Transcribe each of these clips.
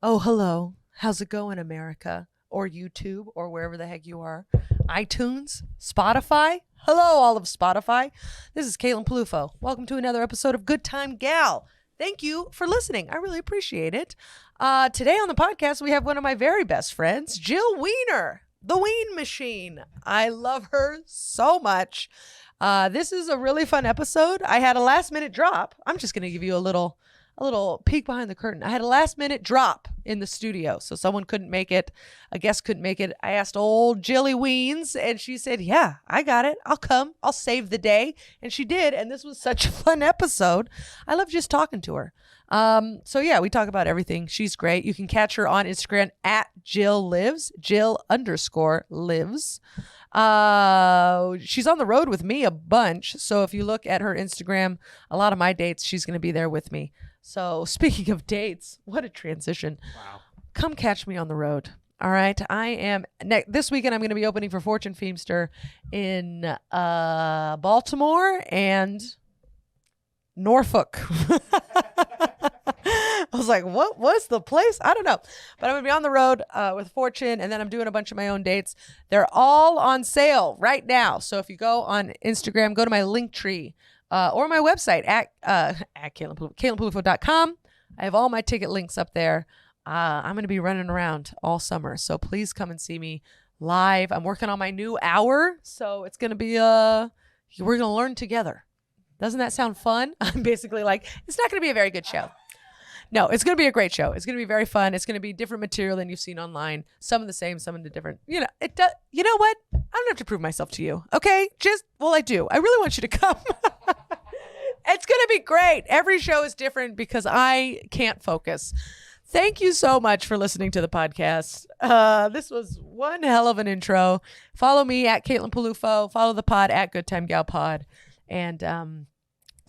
Oh, hello. How's it going, America? Or YouTube, or wherever the heck you are. iTunes, Spotify. Hello, all of Spotify. This is Caitlin Peluffo. Welcome to another episode of Good Time Gal. Thank you for listening. I really appreciate it. Today on the podcast, we have one of my very best friends, Jill Weiner, the Ween Machine. I love her so much. This is a really fun episode. I had a last minute drop. I'm just going to give you a little peek behind the curtain. I had a last minute drop in the studio. So someone couldn't make it. A guest couldn't make it. I asked old Jilly Weens and she said, yeah, I got it. I'll come. I'll save the day. And she did. And this was such a fun episode. I love just talking to her. So yeah, we talk about everything. She's great. You can catch her on Instagram at Jill Lives, Jill_lives. She's on the road with me a bunch. So if you look at her Instagram, a lot of my dates, she's going to be there with me. So speaking of dates, what a transition. Wow. Come catch me on the road. All right. I am this weekend. I'm going to be opening for Fortune Feimster in Baltimore and Norfolk. I was like, what was the place? I don't know. But I'm going to be on the road with Fortune, and then I'm doing a bunch of my own dates. They're all on sale right now. So if you go on Instagram, go to my link tree or my website at CaitlinPeluffo.com. I have all my ticket links up there. I'm going to be running around all summer. So please come and see me live. I'm working on my new hour. So it's going to be, we're going to learn together. Doesn't that sound fun? I'm basically like, it's not going to be a very good show. No, it's going to be a great show. It's going to be very fun. It's going to be different material than you've seen online. Some of the same, some of the different. You know, it does. You know what? I don't have to prove myself to you. Okay? I do. I really want you to come. It's going to be great. Every show is different because I can't focus. Thank you so much for listening to the podcast. This was one hell of an intro. Follow me at Caitlin Peluffo. Follow the pod at Good Time Gal Pod. And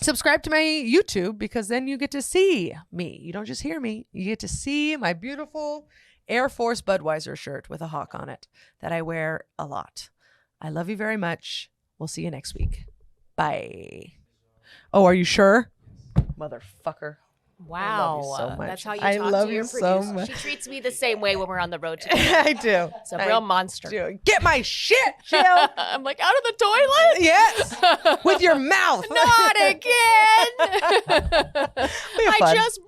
subscribe to my YouTube because then you get to see me. You don't just hear me. You get to see my beautiful Air Force Budweiser shirt with a hawk on it that I wear a lot. I love you very much. We'll see you next week. Bye. Oh, are you sure? Motherfucker. Wow. I love you so much. That's how you I talk love to your you so producer. much. She treats me the same way when we're on the road together. I do. It's a real monster. Get my shit, Jill. I'm like, out of the toilet? Yes. With your mouth. Not again. I just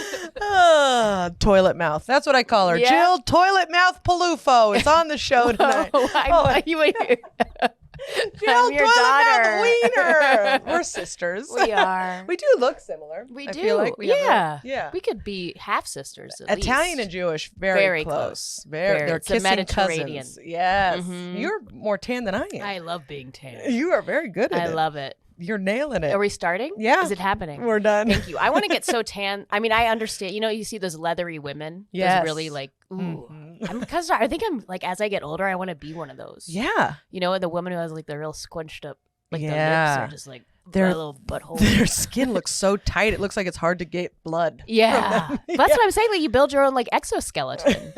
brushed. Toilet mouth. That's what I call her. Yeah. Jill Toilet Mouth Peluffo is on the show tonight. Jill I'm your Toilet daughter. Mouth Weiner. We're sisters. We are. We do look similar. We I do. feel like we have yeah. We could be half sisters. At Italian least. and Jewish, very close. They're It's a kissing Mediterranean. cousins. Yes. Mhm. You're more tan than I am. I love being tan. You are very good at it. I love it. You're nailing it. Are we starting? Yeah. Is it happening? We're done. Thank you. I want to get so tan. I mean, I understand. You know, you see those leathery women. Yes. Those really like, ooh. Mhm. Because I think I'm like, as I get older, I want to be one of those. Yeah. You know, the woman who has like the real squunched up, like the Yeah. lips are just like Their- a little butthole. Their skin looks so tight. It looks like it's hard to get blood. Yeah. from them. That's what I'm saying. Like you build your own like exoskeleton.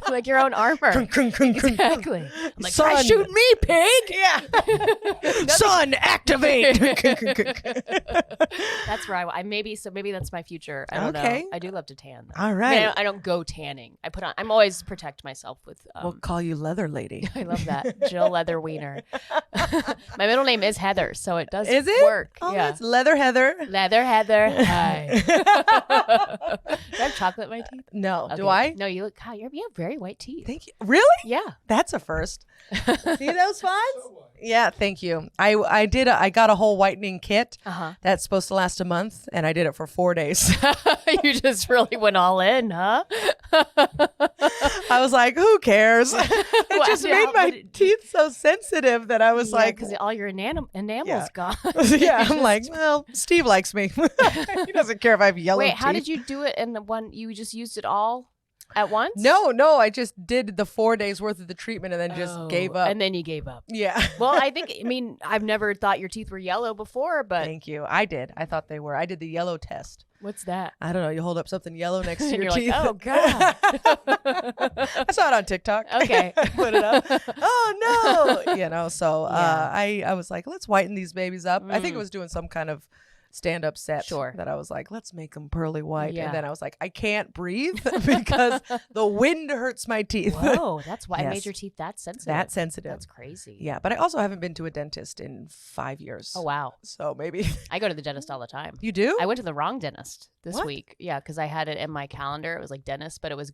Like your own armor. Exactly. I'm like, try Sun. shooting me, pig. Yeah. Sun, activate. That's where I maybe that's my future. I don't Okay. know. I do love to tan. Though. All I, right. mean, I don't go tanning. I'm always protect myself with. We'll call you Leather Lady. I love that. Jill Leather Wiener. My middle name is Heather, so it does Is it? work. Oh, yeah. it's Leather Heather. Leather Heather. Hi. Do I have chocolate in my teeth? No. Okay. Do I? No, you look. God, you have very white teeth. Thank you. Really? Yeah. That's a first. See those spots? Yeah, thank you. I got a whole whitening kit that's supposed to last a month, and I did it for 4 days. You just really went all in, huh? I was like, who cares? It just made my teeth so sensitive that I was like, because all your enamel's Yeah. gone. yeah, I'm like, well, Steve likes me. He doesn't care if I have yellow Wait, teeth. how did you do it in the one you just used it all at once? No, I just did the 4 days worth of the treatment and then just gave up. And then you gave up. Yeah. Well, I mean, I've never thought your teeth were yellow before, but Thank you. I did. I thought they were. I did the yellow test. what's that? I don't know. You hold up something yellow next to And your you're teeth. like, oh, God. I saw it on TikTok. Okay. Put it up. Oh no. So Yeah. I was like, let's whiten these babies up. I think it was doing some kind of stand-up set Sure. that I was like, let's make them pearly white. Yeah. And then I was like, I can't breathe because the wind hurts my teeth. Whoa, that's why I Yes. made your teeth that sensitive. That sensitive. That's crazy. Yeah, but I also haven't been to a dentist in 5 years. Oh, wow. So maybe. I go to the dentist all the time. You do? I went to the wrong dentist this What? week. Yeah, because I had it in my calendar. It was like dentist, but it was.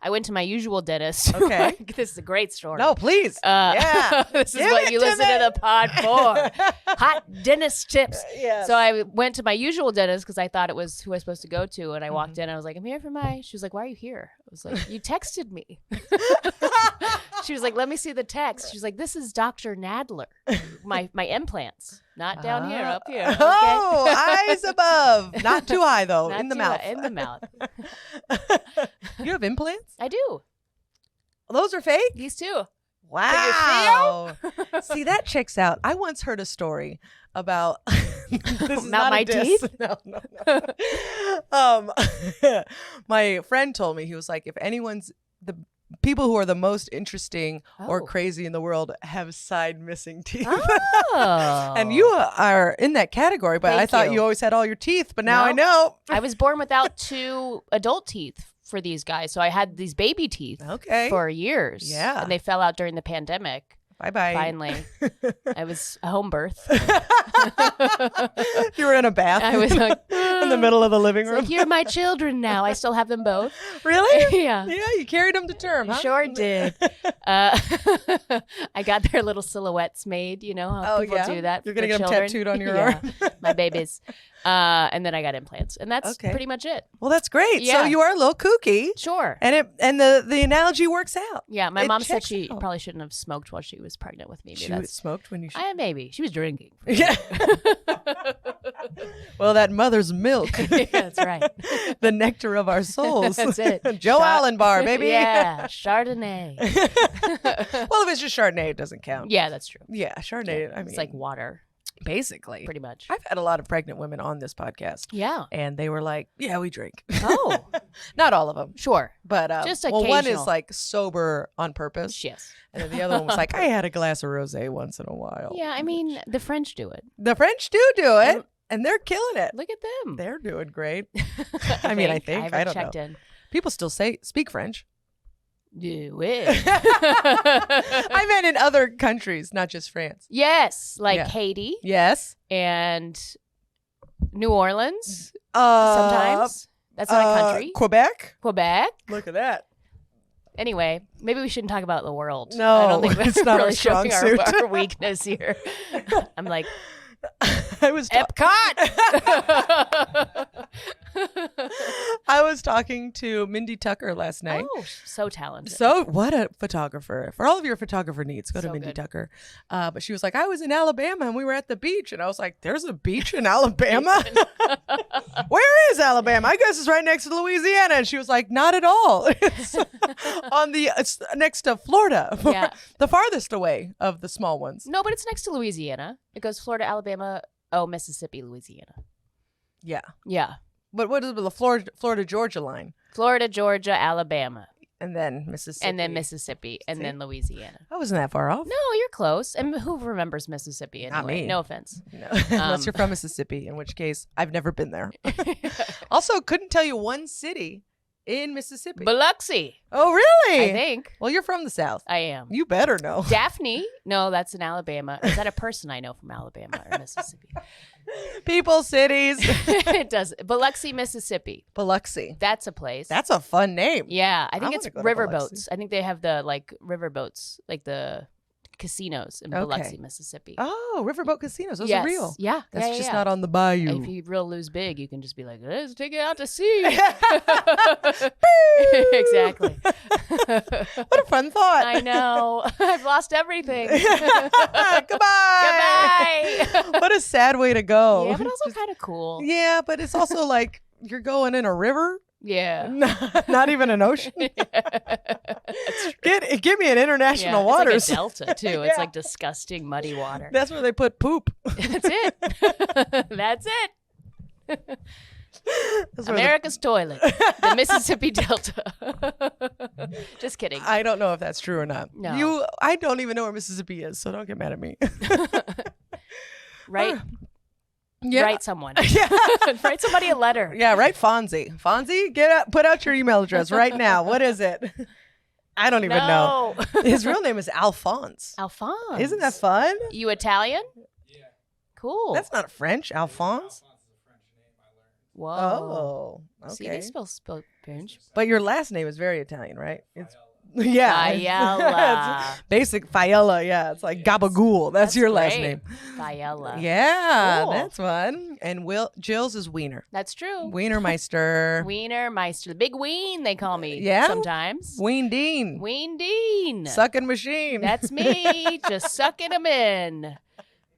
I went to my usual dentist. Okay. This is a great story. No, please. Yeah. This is Give what it you to listen me. to the pod for. Hot dentist tips. Yes. So I went to my usual dentist because I thought it was who I was supposed to go to. And I walked in. I was like, I'm here for my. She was like, why are you here? I was like, you texted me. She was like, let me see the text. She's like, this is Dr. Nadler. My implants. Not down here, up here. Okay? Oh, eyes above. Not too high, though. Not in the too mouth. high, in the mouth. You have implants? I do. Those are fake? These two. Wow. See, that checks out. I once heard a story about this is Not my a diss. teeth? No. My friend told me, he was like, if anyone's the people who are the most interesting or Oh. crazy in the world have side missing teeth. Oh. And you are in that category, but I Thank thought you. you always had all your teeth, but now No. I know. I was born without 2 adult teeth for these guys. So I had these baby teeth Okay. for years. Yeah. And they fell out during the pandemic. Bye-bye. Finally. I was a home birth. You were in a bath. I was like, in the middle of the living it's room. like, you're my children now. I still have them both. Really? Yeah. Yeah, you carried them to term, huh? Sure did. I got their little silhouettes made. You know how people do that. You're for gonna get them children. tattooed on your Yeah, arm. my babies. And then I got implants, and that's Okay. pretty much it. Well, that's great. Yeah. So you are a little kooky, Sure. and the analogy works out. Yeah, my It mom said checks she out. probably shouldn't have smoked while she was pregnant with me. But She that's smoked when you. maybe she was drinking. Yeah. Well, that mother's milk, Yeah, that's right. the nectar of our souls. That's it. Joe Allen bar, baby. Yeah, Chardonnay. Well, if it's just Chardonnay, it doesn't count. Yeah, that's true. Yeah, Chardonnay. I mean, It's like water, basically. pretty much. I've had a lot of pregnant women on this podcast, Yeah. and they were like, "Yeah, we drink." Oh, Not all of them, sure. but Just well, one is occasional. like sober on purpose, Yes. and then the other one was like, "I had a glass of rosé once in a while." Yeah, I mean, the French do it. The French do it, And- and they're killing it. Look at them. They're doing great. I mean, I think. haven't I don't checked know. in. People still speak French. Do it. I meant in other countries, not just France. Yes, like Yeah. Haiti Yes. and New Orleans. Uh, Sometimes that's not a country. Quebec. Quebec. Look at that. Anyway, maybe we shouldn't talk about the world. No, I don't think that's it's not our really showing strong suit. our weakness here. I'm like, I was I was talking to Mindy Tucker last night. oh, so talented. So what a photographer. For all of your photographer needs, go to So Mindy good. Tucker. But she was like, I was in Alabama and we were at the beach. And I was like, there's a beach in Alabama? Where is Alabama? I guess it's right next to Louisiana. And she was like, not at all. It's next to Florida. Yeah. The farthest away of the small ones. No, but it's next to Louisiana. It goes Florida, Alabama, Mississippi, Louisiana. Yeah. Yeah. But what is the Florida, Georgia line? Florida, Georgia, Alabama, And then Mississippi. and then Mississippi, and See? then Louisiana. I wasn't that far off. No, you're close. And who remembers Mississippi anyway? Not me. No offense. No. Unless you're from Mississippi, in which case I've never been there. Also, couldn't tell you one city in Mississippi. Biloxi, Oh, really? I think. Well, you're from the South. I am. You better know. Daphne? No, that's in Alabama. Is that a person I know from Alabama or Mississippi? People, cities. It does. Biloxi, Mississippi. Biloxi. That's a place. That's a fun name. Yeah, I I think wanna it's go to riverboats. Biloxi. I think they have the riverboats, like the casinos in Okay. Biloxi, Mississippi. Oh, Riverboat Casinos. Those Yes. are real. Yeah, That's yeah, just yeah. not on the If bayou. you real lose big, you can just be like, let's take it out to sea. Boo! Exactly. What a fun thought. I know. I've lost everything. Goodbye. Goodbye. What a sad way to go. Yeah, but also kind of cool. Yeah, but it's also like you're going in a river, Yeah. not even an ocean. Give me an international Yeah, waters. It's like a delta too. Yeah. It's like disgusting muddy water. That's where they put poop. That's it. That's it. That's where the- America's toilet. The Mississippi Delta. Just kidding. I don't know if that's true or not. No. I don't even know where Mississippi is, so don't get mad at me. Right? Yeah. Write someone. Yeah. Write somebody a letter. Yeah, right, Fonzie. Fonzie, put out your email address right now. What is it? I don't even know. His real name is Alphonse. Alphonse. Isn't that fun? You Italian? Yeah. Cool. That's not French. Alphonse. Alphonse is a French name I learned. Whoa. Oh, See, okay. they spell French. But your last name is very Italian, right? It's Faella. yeah. Faella. It's basic Faella. Yeah, it's like gabagool. That's your last great. name. Faella. Yeah, Cool. that's fun. And Jill's is Weiner. That's true. Wienermeister. Wiener Meister. The big Ween, they call me Yeah? sometimes. Ween Dean. Ween Dean. Sucking machine. That's me. Just sucking them in.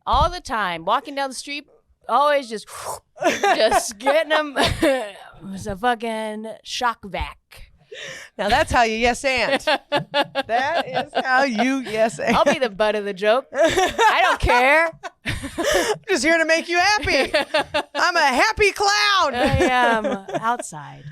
All the time. Walking down the street, always just getting them. It's a fucking shock vac. Now that's how you yes and. That is how you yes and. I'll be the butt of the joke. I don't care. I'm just here to make you happy. I'm a happy clown. I am outside.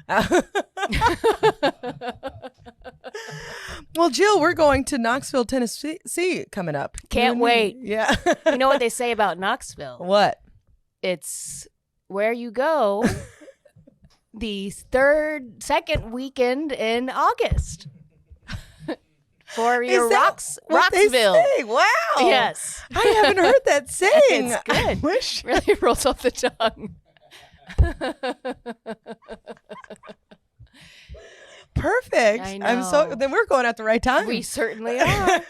Well, Jill, we're going to Knoxville, Tennessee coming up. Can't wait. Yeah. You know what they say about Knoxville? What? It's where you go the second weekend in August for your Is that what they Roxville. say? Wow. Yes. I haven't heard that saying. It's good. I wish. Really rolls off the tongue. Perfect. I I'm so. know. Then we're going at the right time. We certainly are.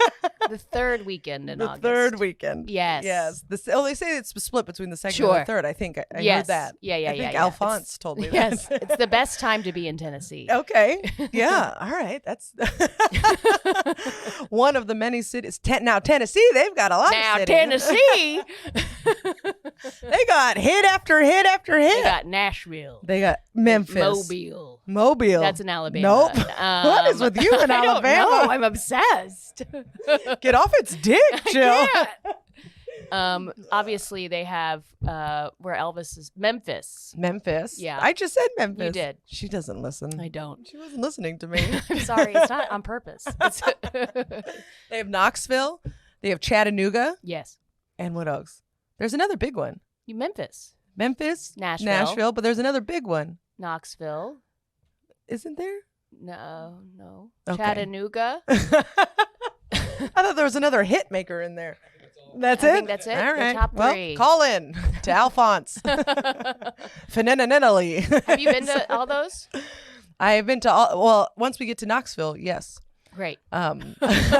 The third weekend in the August. third weekend. Yes. Yes. They say it's split between the second and Sure. the third. I think I Yes. heard that. Yeah, I think yeah. Alphonse told me Yes. that. It's the best time to be in Tennessee. Okay. Yeah. All right. That's one of the many cities. Now Tennessee, they've got a lot Now of cities. Tennessee, They got hit after hit after hit. they got Nashville, They got Memphis, Mobile. That's in Alabama. Nope. What is with you in I don't Alabama? know. I'm obsessed. Get off its dick, Jill. Obviously, they have where Elvis is. Memphis. Memphis. Yeah. I just said Memphis. You did. She doesn't listen. I don't. She wasn't listening to me. I'm sorry. It's not on purpose. They have Knoxville. They have Chattanooga. Yes. And what else? There's another big one. Memphis, Memphis. Nashville. But there's another big one. Knoxville. Isn't there? No. Okay. Chattanooga. I thought there was another hit maker in there. That's I it? think that's it. All The right. top Well, three. call in to Alphonse. Fenenanelli. Have you been to all those? I've been to all, well, once we get to Knoxville, yes. Great. I've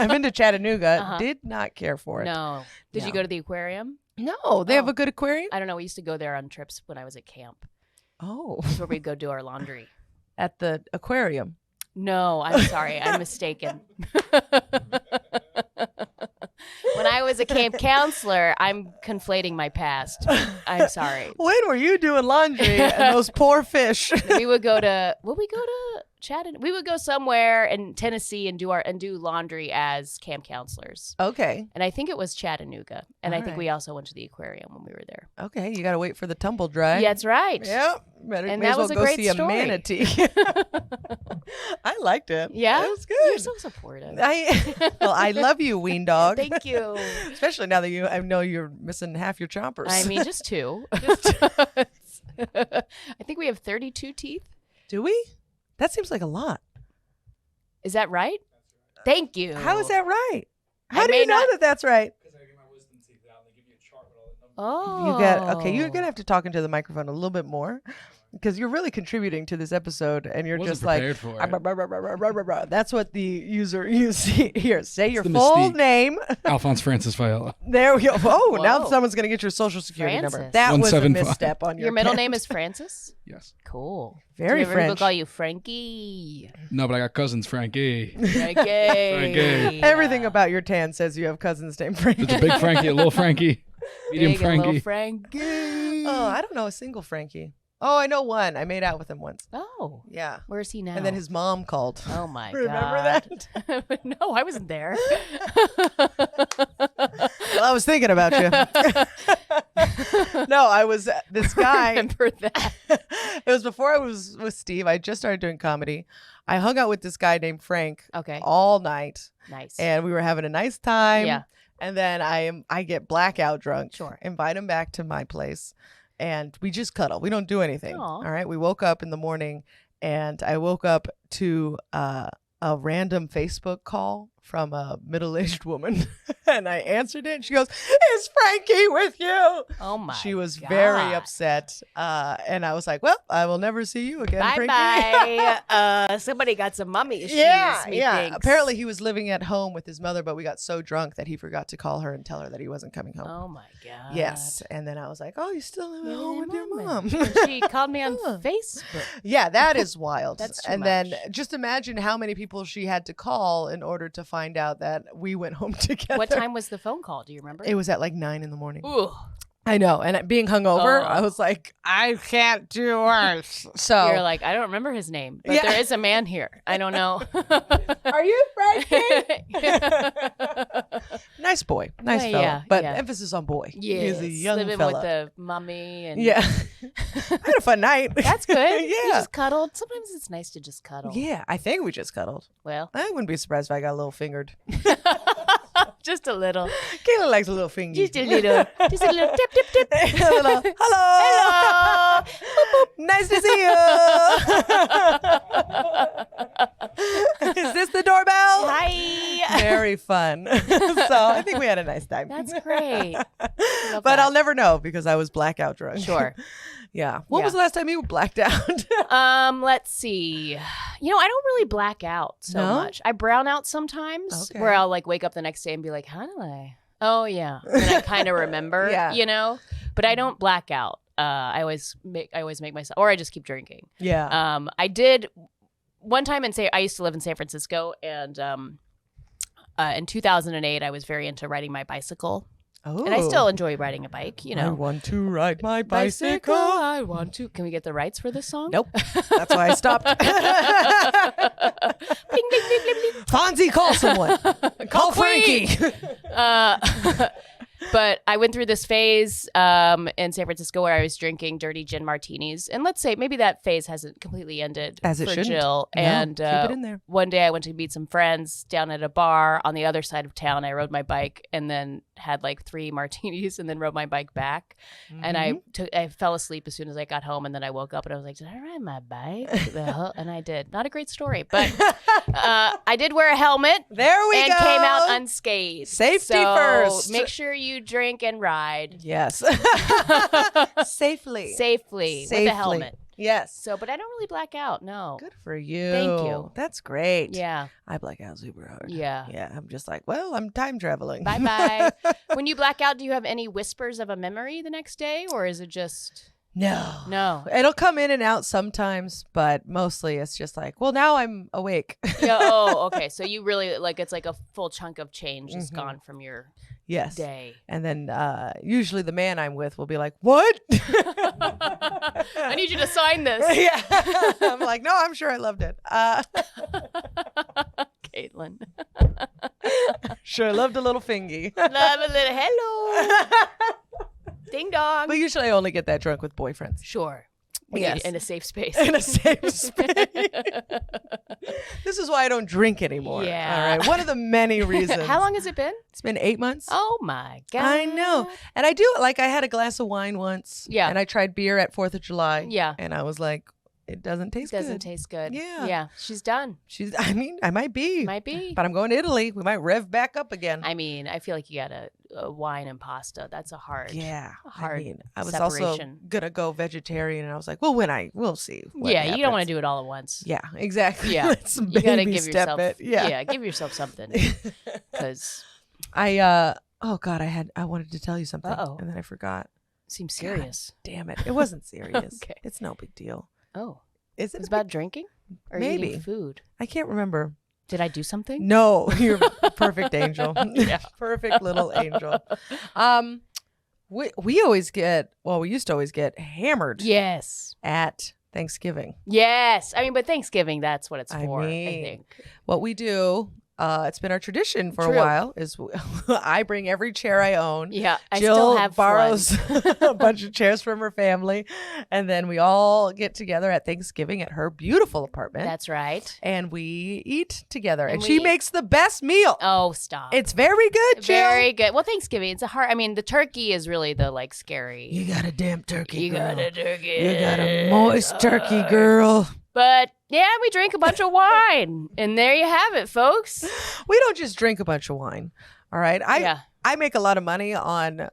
been to Chattanooga. Uh-huh. Did not care for it. No. Did you No. go to the aquarium? No, they have Oh. a good aquarium? I don't know. We used to go there on trips when I was at camp. Oh, That's where we'd go do our laundry. at the aquarium. No, I'm sorry. I'm mistaken. When I was a camp counselor, I'm conflating my past. I'm sorry. When were you doing laundry and those poor fish? We would go to Chattanooga? We would go somewhere in Tennessee and do laundry as camp counselors. Okay. And I think it was Chattanooga. And I think Alright. we also went to the aquarium when we were there. Okay. You got to wait for the tumble dry. Yeah, that's right. Yep. Better, And may that as well was a go great see story. a manatee. I liked it. Yeah? It was good. You're so supportive. I love you, Ween Dog. Thank you. Especially now that I know you're missing half your chompers. I mean, just two. I think we have 32 teeth. do we? That seems like a lot. Is that right? Thank you. How is that right? I How do may you know not- that that's right? Because I get my wisdom teeth out and they give you a chart with all the numbers. Oh. You got okay. You're gonna have to talk into the microphone a little bit more because you're really contributing to this episode, and you're Wasn't just like. prepared for it. That's what the user you see here. Say your the full mystique. name. Alphonse Francis Faella. There we go. Oh, now Whoa. someone's gonna get your social security number. Francis. That was a 175. misstep on your. Your middle part. name is Francis? Yes. Cool. Very Do you ever people French. call you Frankie? No, but I got cousins, Frankie. Frankie. Everything about your tan says you have cousins named Frank. There's a big Frankie, a little Frankie, medium Big and little Frankie. Frankie. Oh, I don't know a single Frankie. Oh, I know one. I made out with him once. Oh. Yeah. Where's he now? And then his mom called. Oh my Remember god. that? No, I wasn't there. Well, I was thinking about you. No, I was this guy. Remember that. It was before I was with Steve. I just started doing comedy. I hung out with this guy named Frank Okay. all night, Nice. and we were having a nice time. Yeah. And then I get blackout drunk. Sure. Invite him back to my place. and we just cuddle. We don't do anything. Aw. All right. We woke up in the morning, and I woke up to a random Facebook call from a middle-aged woman, and I answered it. And she goes, "Is Frankie with you?" Oh my! She was God. very upset, and I was like, "Well, I will never see you again, Bye Frankie." bye. Somebody got some mummy issues. Yeah. methinks. Apparently, he was living at home with his mother, but we got so drunk that he forgot to call her and tell her that he wasn't coming home. Oh my God. Yes, and then I was like, "Oh, you still live at home with your mom?" And she called me on Oh. Facebook. Yeah, that is wild. That's too and then much. just imagine how many people she had to call in order to find out that we went home together. What time was the phone call? Do you remember? It was at like 9 a.m. Ooh. I know, and being hungover, Oh. I was like, I can't do worse. So You're like, I don't remember his name, but Yeah. there is a man here. I don't know. are you Frankie? Nice boy, nice Yeah, fella, yeah, but yeah. emphasis on boy. Yes, He's a young living fella. with the mummy and Yeah, I had a fun night. That's good. You Yeah, just cuddled. Sometimes it's nice to just cuddle. yeah. I think we just cuddled. Well, I wouldn't be surprised if I got a little fingered. just a little. Kayla likes a little finger. Just a little. Just a little tip, tip, tip. A little, hello. Hello. Nice to see you. Is this the doorbell? Hi. Very fun. So I think we had a nice time. That's great. But that. I'll never know because I was blackout drunk. Sure. Yeah. When Yeah. was the last time you were blacked out? Let's see. You know, I don't really black out so No? much. I brown out sometimes Okay. where I'll like wake up the next day and be like, how do I? Oh yeah. And I kind of remember, Yeah. you know, but I don't black out. I always make myself, or I just keep drinking. Yeah. I did one time I used to live in San Francisco, and in 2008, I was very into riding my bicycle. Oh. And I still enjoy riding a bike, you I know. want to ride my bicycle. I want to. Can we get the rights for this song? Nope. That's why I stopped. Bling, bling, bling, bling, bling. Fonzie, call someone. Call Frankie. But I went through this phase in San Francisco where I was drinking dirty gin martinis. And let's say maybe that phase hasn't completely ended As it for shouldn't. Jill. No, And keep it in there. one day I went to meet some friends down at a bar on the other side of town. I rode my bike and then had like 3 martinis and then rode my bike back. And I fell asleep as soon as I got home. And then I woke up and I was like, did I ride my bike? And I did. Not a great story, but I did wear a helmet. There we And go. came out unscathed. Safety So first. Make sure you drink and ride Yes. Safely. safely with a helmet. Yes. So, but I don't really black out. No. Good for you. Thank you. That's great. Yeah. I black out super hard. Yeah. Yeah. I'm just like, well, I'm time traveling. Bye bye. When you black out, do you have any whispers of a memory the next day, or is it just No. no? It'll come in and out sometimes, but mostly it's just like, well, now I'm awake. Yeah. Oh, okay. So you really like it's like a full chunk of change is Mhm. gone from your Yes. day. And then usually the man I'm with will be like, what? I need you to sign this, Yeah. I'm like, no, I'm sure I loved it. Caitlin. Sure, loved a little fingy. Love a little hello. Ding dong. But usually I only get that drunk with boyfriends. Sure. Yes. In a safe space. In a safe space. This is why I don't drink anymore. Yeah. All right. One of the many reasons. How long has it been? It's been 8 months. Oh my God. I know. And I do, like, I had a glass of wine once. Yeah. And I tried beer at 4th of July. Yeah. And I was like, it doesn't taste good. Doesn't taste good. Yeah. Yeah. She's done. I mean, I might be. Might be. But I'm going to Italy. We might rev back up again. I mean, I feel like you got a wine and pasta. That's a hard. Yeah. hard I mean, I was also separation. going to go vegetarian. And I was like, well, we'll see. what Yeah. You don't want happens. to do it all at once. Yeah, exactly. Yeah. Let's You got to baby give step yourself. it. Yeah. Give yourself something. Because Oh God, I wanted to tell you something. Uh-oh. And then I forgot. seems serious. Damn it. It wasn't serious. Okay. It's no big deal. Oh. Is it? It's about drinking or Maybe. eating food. I can't remember. Did I do something? No, you're a perfect angel. Yeah. Perfect little angel. We always get, well, we used to always get hammered Yes. at Thanksgiving. Yes. I mean, but Thanksgiving, that's what it's I for, I mean, think. What we do it's been our tradition for True. a while. Is I bring every chair I own. Yeah, I Jill still have borrows one. a bunch of chairs from her family, and then we all get together at Thanksgiving at her beautiful apartment. That's right. And we eat together, and And she we- makes the best meal. Oh, stop. It's very good, Jill. very good. Well, Thanksgiving, it's a hard. I mean, the turkey is really the like scary. You got a damn turkey, You girl. got a turkey. You got a moist turkey, girl. But yeah, we drink a bunch of wine, and there you have it, folks. We don't just drink a bunch of wine. All right. Yeah. I make a lot of money on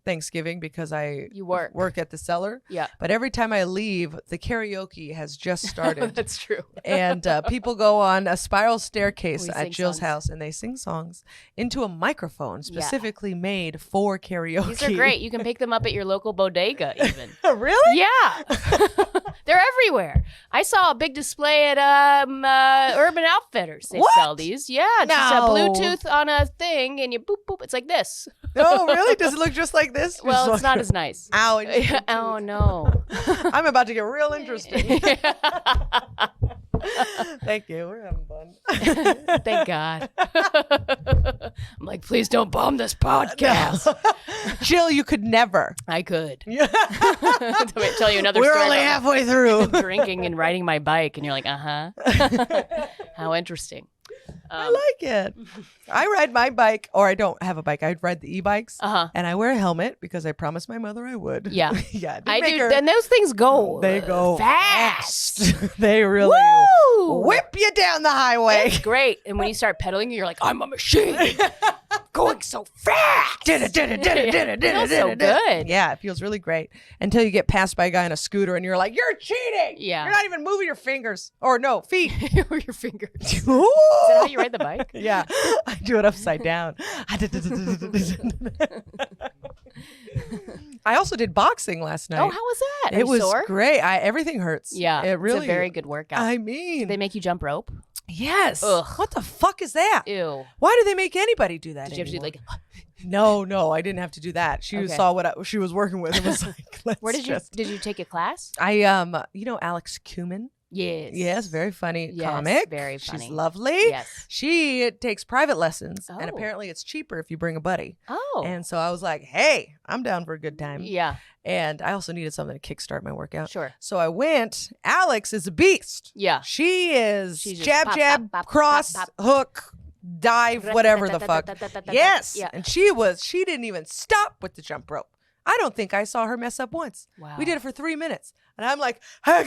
Thanksgiving because I You work. at the cellar. Yeah. But every time I leave, the karaoke has just started. That's true. And people go on a spiral staircase We at sing Jill's songs. house, and they sing songs into a microphone specifically made for karaoke. These are great. You can pick them up at your local bodega, even. Really? Yeah. They're everywhere. I saw a big display at Urban Outfitters. They What? sell these. Yeah. Just a No. Bluetooth on a thing, and you boop, boop. It's like this. Oh, really? Does it look just like this? Well, Just it's not as nice. Ow. it just- Oh, no. I'm about to get real interesting. Thank you. We're having fun. Thank God. I'm like, please don't bomb this podcast. Jill, you could never. I could. Yeah. Tell you another We're story. only about halfway through. drinking and riding my bike, and you're like, how interesting. I like it. I ride my bike, or I don't have a bike. I ride the e-bikes, Uh-huh. and I wear a helmet because I promised my mother I would. Yeah. Yeah. I do. And those things go. They go fast. They really Woo! whip you down the highway. It's great. And when you start pedaling, you're like, I'm a machine. Going so fast. Feels so good. Yeah, it feels really great until you get passed by a guy on a scooter and you're like, you're cheating. Yeah. You're not even moving your fingers. Or no, feet. Or your fingers. Is Ooh. that how you ride the bike? Yeah, I do it upside down. I also did boxing last night. Oh, how was that? Are it you was sore? great. Everything hurts. Yeah. it really It's a very good workout. I Do mean, they make you jump rope? yes. Ugh. What the fuck is that? Ew. Why do they make anybody do that? Did you have to do anymore? like, No, I didn't have to do that. She Okay. saw what she was working with and was like, "Let's where did you just." did you take a class? I you know Alex Kumin? Yes. Yes, very funny Yes, comic. very funny. She's lovely. Yes. She takes private lessons, and Oh. apparently it's cheaper if you bring a buddy. Oh. And so I was like, "Hey, I'm down for a good time." yeah. And I also needed something to kickstart my workout. Sure. So I went. Alex is a beast. Yeah. She is She's just jab, pop, jab, pop, pop, cross, pop, hook, dive, whatever the fuck. Yes. Yeah. And she didn't even stop with the jump rope. I don't think I saw her mess up once. Wow. We did it for 3 minutes. And I'm like, I'm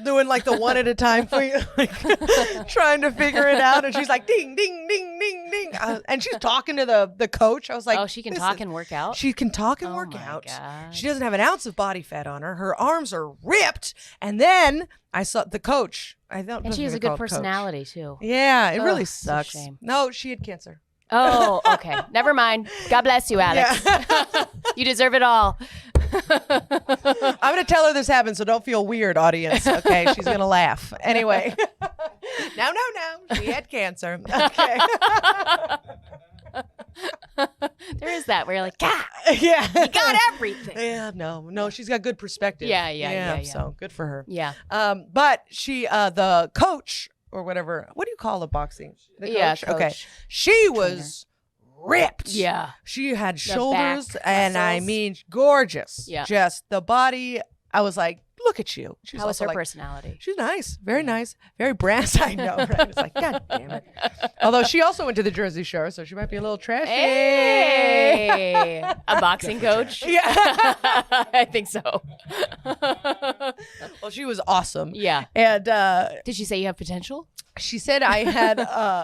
doing like the one at a time for you, like trying to figure it out. And she's like, ding, ding, ding, ding, ding. And she's talking to the coach. I was like, oh, she can this talk is- and work out. She can talk and Oh work my out. God. She doesn't have an ounce of body fat on her. Her arms are ripped. And then I saw the coach. I thought, And she has a good personality too. Yeah, it really Ugh, it's a sucks. shame. No, she had cancer. Oh, okay. Never mind. God bless you, Alex. You deserve it all. I'm going to tell her this happened, so don't feel weird, audience. Okay, she's going to laugh. Anyway. No. She had cancer. Okay. There is that where you're like, God, Yeah. you got everything. Yeah, no, she's got good perspective. Yeah. So good for her. Yeah. But she, the coach or whatever, what do you call the boxing? The coach? Yeah, Okay. coach. She was ripped. Yeah. She had The shoulders back and I muscles. mean gorgeous. Yeah. Just the body. I was like, look at you. She's How was also her like, personality? she's nice. Very nice. Very brass. I know, right? It's like, God damn it. Although she also went to the Jersey Shore, so she might be a little trashy. Hey, a boxing coach? Yeah. I think so. Well, she was awesome. Yeah. And Did she say you have potential? she said I had,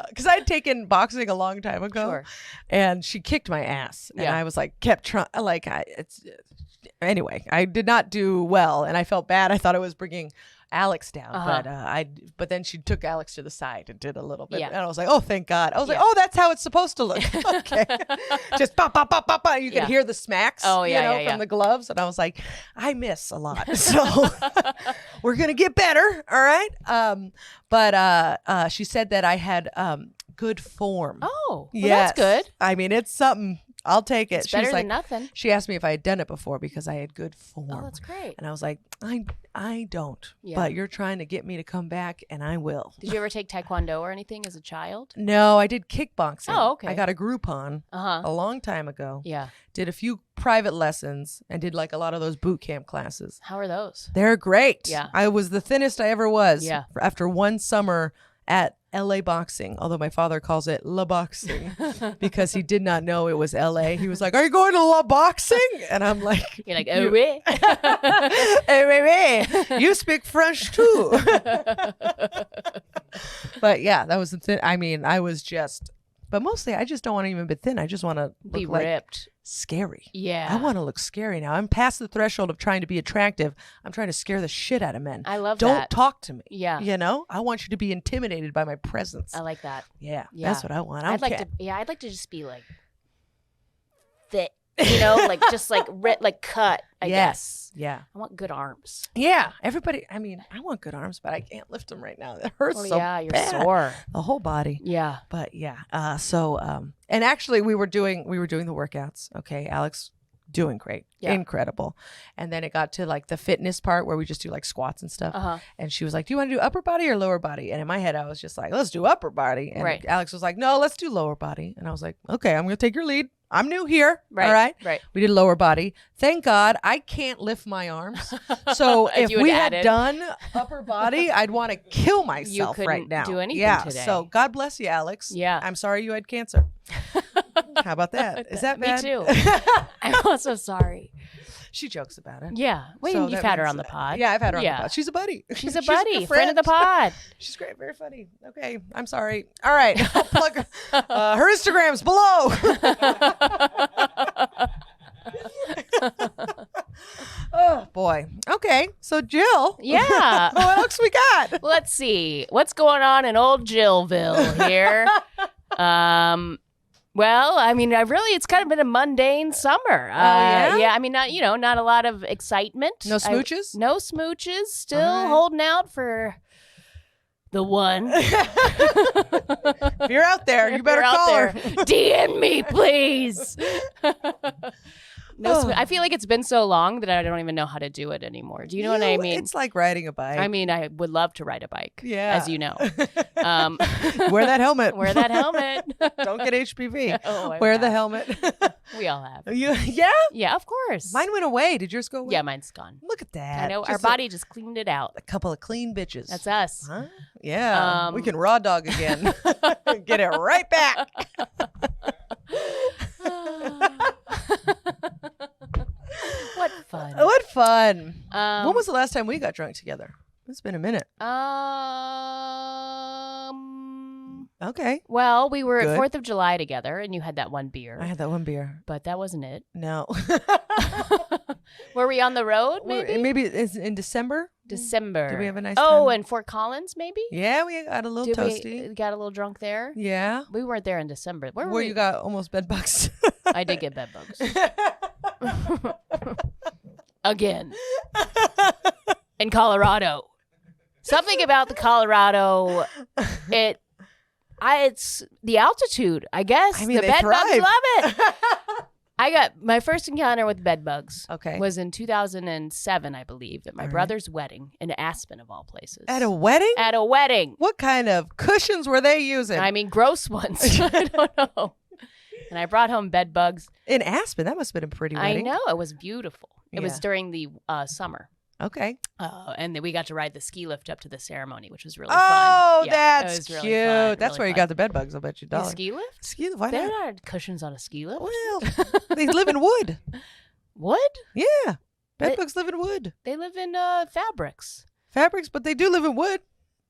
because I had taken boxing a long time ago. Sure. And she kicked my ass. And Yeah. I was like, kept trying, like, anyway, I did not do well. And I felt bad. I thought I was bringing Alex down. Uh-huh. But then she took Alex to the side and did a little bit. Yeah. And I was like, oh, thank God. I was like, Yeah. oh, that's how it's supposed to look. Okay. Just pop, pop, pop, pop, pop. You Yeah. could hear the smacks, Oh, yeah, you know, yeah, from yeah. the gloves. And I was like, I miss a lot. So we're going to get better. All right. But she said that I had good form. Oh, well, Yes. that's good. I mean, it's something. I'll take it. It's She better was than like, nothing. she asked me if I had done it before because I had good form. Oh, that's great. And I was like, I don't. Yeah. But you're trying to get me to come back, and I will. Did you ever take taekwondo or anything as a child? No, I did kickboxing. Oh, okay. I got a Groupon Uh-huh. a long time ago. Yeah. Did a few private lessons and did like a lot of those boot camp classes. How are those? They're great. Yeah. I was the thinnest I ever was. Yeah. After one summer at LA Boxing, although my father calls it La Boxing because he did not know it was LA. He was like, "Are you going to La Boxing?" And I'm like, You're like, oh, wait. "Hey, wait, you speak French too." But yeah, that was the thing. I mean, I was just, but mostly I just don't want to even be thin. I just want to Be look like ripped. scary. Yeah. I want to look scary now. I'm past the threshold of trying to be attractive. I'm trying to scare the shit out of men. I love Don't that. talk to me. Yeah. You know, I want you to be intimidated by my presence. I like that. Yeah, Yeah. that's what I want. I'd like to just be like thick, you know, like just like like cut. I guess. Yeah. I want good arms. Yeah. Everybody, I mean, I want good arms, but I can't lift them right now. It hurts Oh so yeah, you're bad. sore. The whole body. Yeah. But yeah. And actually we were doing the workouts. Okay. Alex doing great. Yeah. Incredible. And then it got to like the fitness part where we just do like squats and stuff. Uh-huh. And she was like, "Do you want to do upper body or lower body?" And in my head, I was just like, "Let's do upper body." And Right. Alex was like, "No, let's do lower body." And I was like, "Okay, I'm going to take your lead. I'm new here." Right. All right. Right. We did lower body. Thank God I can't lift my arms. So if You had we had added. done upper body, I'd want to kill myself right couldn't now. do anything yeah. today. So God bless you, Alex. Yeah. I'm sorry you had cancer. How about that? Is that Me bad? too. I'm also sorry. She jokes about it. Yeah. Well, So you've that had her means on the that- pod. Yeah, I've had her on Yeah. the pod. She's a buddy. She's a a buddy, good friend of the pod. She's great, very funny. Okay, I'm sorry. All right, I'll plug her Instagram's below. Oh boy. Okay, so Jill. Yeah. What else we got? Let's see. What's going on in old Jillville here? Well, I mean, it's kind of been a mundane summer. yeah? Yeah, I mean, not a lot of excitement. No smooches? No smooches. Still All right. holding out for the one. If you're out there, you better You're out call there. her. DM me, please. Oh. I feel like it's been so long that I don't even know how to do it anymore. Do you know what I mean? It's like riding a bike. I mean, I would love to ride a bike. Yeah. As you know. Wear that helmet. Wear that helmet. Don't get HPV. Oh, I Wear the have. helmet. We all have. Yeah? Yeah, of course. Mine went away. Did yours go away? Yeah, mine's gone. Look at that. I know. Our Just body just cleaned it out. A couple of clean bitches. That's us. Huh? Yeah. We Um, can raw dog again. Get it right back. What fun. What fun. Um, When was the last time we got drunk together? It's been a minute. Okay. Well, we were Good. at 4th of July together, and you had that one beer. I had that one beer. But that wasn't it. No. Were we on the road, maybe? Maybe it's in December. December. Did we have a nice Oh, time? and Fort Collins, maybe? Yeah, we got a little Did toasty. we got a little drunk there? Yeah. We weren't there in December. Where were Where we? you got almost bed bugs. I did get bed bugs. Again. In Colorado. Something about the Colorado, it's the altitude, I guess. I mean, the they bed thrive. bugs love it. I got my first encounter with bed bugs. Okay. Was in 2007, I believe, at my All right. brother's wedding in Aspen, of all places. At a wedding? At a wedding. What kind of cushions were they using? I mean, gross ones. I don't know. And I brought home bed bugs. In Aspen, that must have been a pretty I wedding. know. It was beautiful. It was Yeah. during the summer. Okay. And then we got to ride the ski lift up to the ceremony, which was really Oh, fun. Yeah, it that's was cute. really fun, That's really where you fun. got the bed bugs. I'll bet you a The dollar. ski lift? Ski lift? Why There not? aren't cushions on a ski lift. Well, they live in wood. Wood? Yeah. Bed They- bugs live in wood. They live in fabrics. Fabrics, but they do live in wood,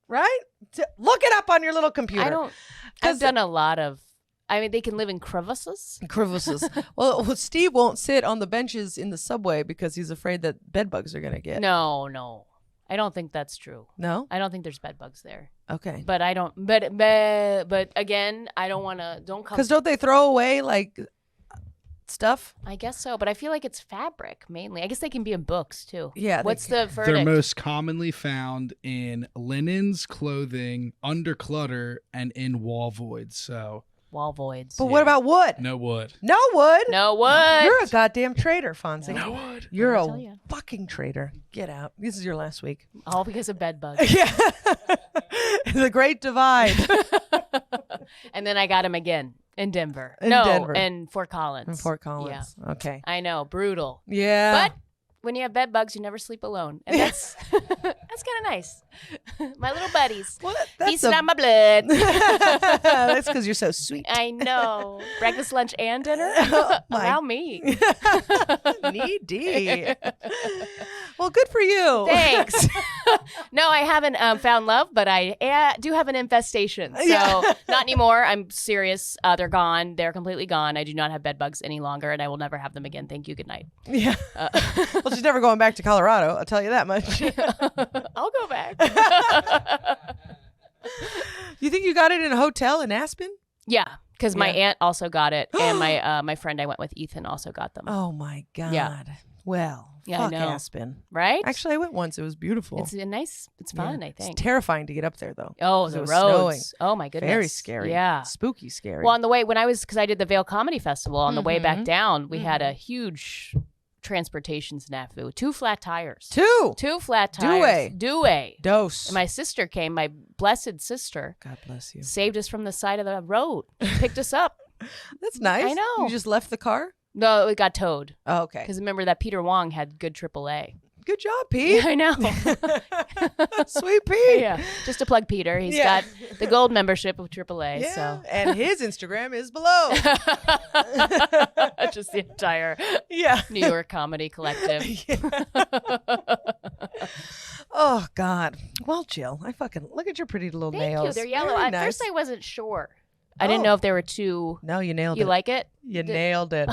right? Look it up on your little computer. I don't. 'Cause- I've done a lot of. I mean, they can live in crevices. Crevices. well, Steve won't sit on the benches in the subway because he's afraid that bed bugs are going to get. No. I don't think that's true. No? I don't think there's bed bugs there. Okay. But I don't. But again, I don't want to. Don't come. Because don't they throw away like stuff? I guess so, but I feel like it's fabric mainly. I guess they can be in books too. Yeah. they What's can- the verdict? They're most commonly found in linens, clothing, under clutter, and in wall voids. So Wall voids. But what about wood? No wood. No wood. No wood. You're a goddamn traitor, Fonzie. No wood. You're I'll a tell ya. fucking traitor. Get out. This is your last week. All because of bed bugs. Yeah. The Great Divide. And then I got him again in Denver. In Denver. In Fort Collins. In Fort Collins. Okay. I know, brutal. Yeah. But when you have bed bugs, you never sleep alone, and that's that's kind of nice. My little buddies, Well, that's feasting on my blood. That's because you're so sweet. I know. Breakfast, lunch, and dinner. my- Allow me. Needy. Well, good for you. Thanks. No, I haven't found love, but I do have an infestation. So Yeah. not anymore. I'm serious. They're gone. They're completely gone. I do not have bed bugs any longer, and I will never have them again. Thank you. Good night. Yeah. Well, she's never going back to Colorado. I'll tell you that much. I'll go back. You think you got it in a hotel in Aspen? Yeah, because my Yeah. aunt also got it, and my friend I went with, Ethan, also got them. Oh my God. Yeah. Well, Yeah, I fuck know. Aspen. Right? Actually, I went once. It was beautiful. It's a nice. It's fun. Yeah. I think. It's terrifying to get up there, though. Oh, 'cause the it was roads. snowing. Oh my goodness. Very scary. Yeah. Spooky scary. Well, on the way because I did the Vail Comedy Festival, on the way back down, we had a huge transportation snafu. 2 flat tires. Two. Flat tires. Dewey. Dose. And my sister came, my blessed sister, God bless you. saved us from the side of the road, picked us up. That's nice. I know. You just left the car? No, it got towed. Oh, okay. Because remember that Peter Wong had good AAA. Good job, Pete. I know. Sweet Pete. Yeah. Just to plug Peter. He's Yeah. got the gold membership of AAA. Yeah. So. And his Instagram is below. Just the entire Yeah. New York comedy collective. Oh God. Well, Jill, I fucking look at your pretty little Thank nails. you. They're yellow. Very At nice. first, I wasn't sure. I didn't Oh. know if they were too. No, you nailed You it. like it? You nailed it.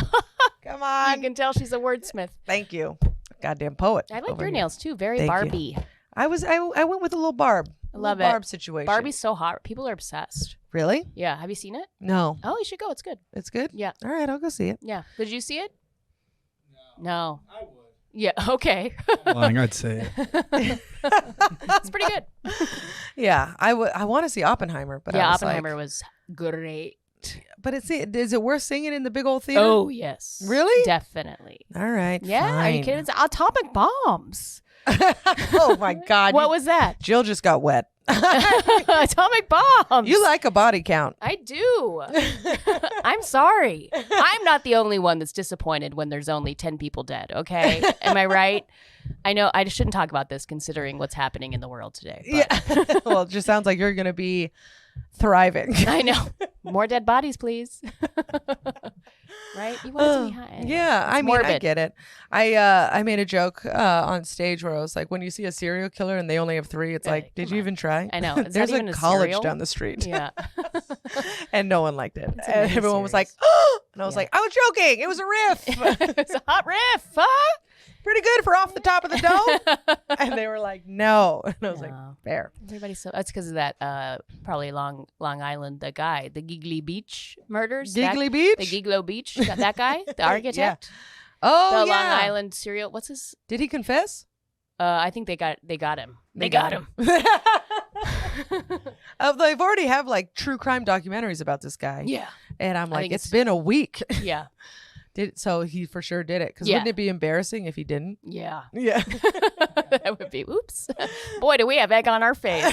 Come I on. can tell she's a wordsmith. Thank you. Goddamn poet. I like over your here. nails too. Very Thank you. Barbie. I went with a little Barb. I love Little it. Barb situation. Barbie's so hot. People are obsessed. Really? Yeah. Have you seen it? No. Oh, you should go. It's good. It's good? Yeah. All right, I'll go see it. Yeah. Did you see it? No. No. I would. Yeah. Okay. Lying, I'd say it. It's pretty good. Yeah, I want to see Oppenheimer, but Yeah. I was Oppenheimer like, was great. but is it worth singing in the big old theater? Oh yes. Really? Definitely. All right. Yeah. Are you fine. kidding? It's atomic bombs. Oh my God. What was that? Jill just got wet. Atomic bombs. You like a body count. I do. I'm sorry. I'm not the only one that's disappointed when there's only 10 people dead, okay? Am I right? I know I shouldn't talk about this considering what's happening in the world today. But Yeah. Well, it just sounds like you're going to be thriving. I know. More dead bodies, please. Right? You want it to be high. Yeah, It's I mean, I morbid. get it. I made a joke on stage where I was like, when you see a serial killer and they only have 3, it's Yeah, like, did come you on. even try? I know. It's There's not even a a college cereal. down the street, Yeah. and no one liked it. It's a And everyone was like, miniseries. oh! And I was Yeah. like, I was joking. It was a riff. It's a hot riff, huh? Pretty good for off the top of the dome. And they were like, no. And I was like, No. fair. Everybody's so. That's because of that. Probably Long Island. The guy, the Giggly Beach murders. Giggly The Beach? Giglo Beach. That guy, the architect. Oh, The yeah. Long Island serial. What's his? Did he confess? I think they got him. They got him. They've already have like true crime documentaries about this guy. Yeah. And I'm I like, think it's it's- been a week. Yeah. So he for sure did it. Because Yeah. wouldn't it be embarrassing if he didn't? Yeah. Yeah. That would be. Oops. Boy, do we have egg on our face.